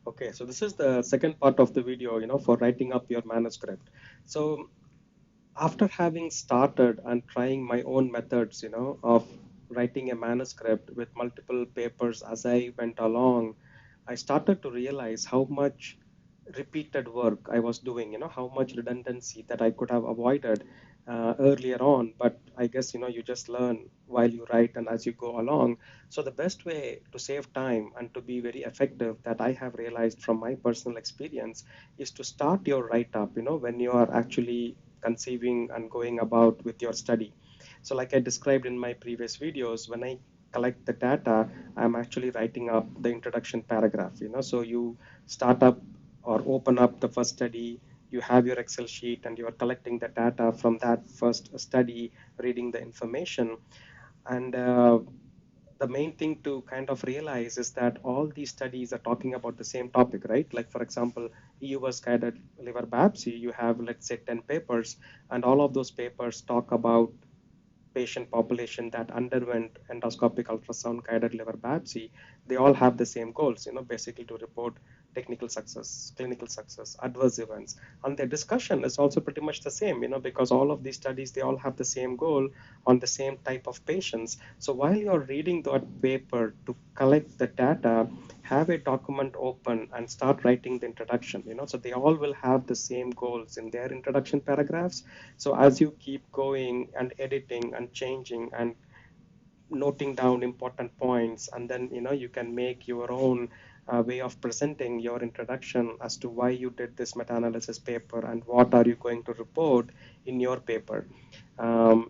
Okay, so this is the second part of the video, for writing up your manuscript. So after having started and trying my own methods, of writing a manuscript with multiple papers as I went along, I started to realize how much repeated work I was doing, how much redundancy that I could have avoided earlier on. But I guess, you just learn while you write and as you go along. So the best way to save time and to be very effective that I have realized from my personal experience is to start your write up, when you are actually conceiving and going about with your study. So like I described in my previous videos, when I collect the data, I'm actually writing up the introduction paragraph, so you start up or open up the first study, you have your Excel sheet and you are collecting the data from that first study, reading the information. And the main thing to kind of realize is that all these studies are talking about the same topic, right? Like, for example, EUS guided liver biopsy, you have, let's say, 10 papers, and all of those papers talk about patient population that underwent endoscopic ultrasound guided liver biopsy. They all have the same goals, basically to report technical success, clinical success, adverse events. And their discussion is also pretty much the same, because all of these studies, they all have the same goal on the same type of patients. So while you're reading that paper to collect the data, have a document open and start writing the introduction, so they all will have the same goals in their introduction paragraphs. So as you keep going and editing and changing and noting down important points, and then you can make your own way of presenting your introduction as to why you did this meta-analysis paper and what are you going to report in your paper.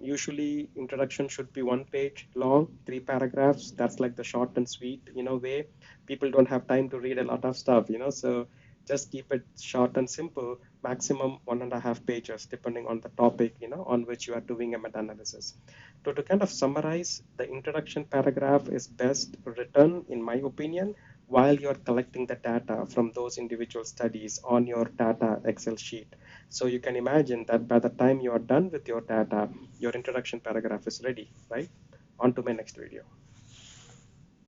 Usually introduction should be 1 page long, 3 paragraphs. That's like the short and sweet way. People don't have time to read a lot of stuff, so just keep it short and simple, maximum 1.5 pages depending on the topic on which you are doing a meta-analysis. To kind of summarize, the introduction paragraph is best written, in my opinion, while you're collecting the data from those individual studies on your data Excel sheet. So you can imagine that by the time you are done with your data, your introduction paragraph is ready, right? On to my next video.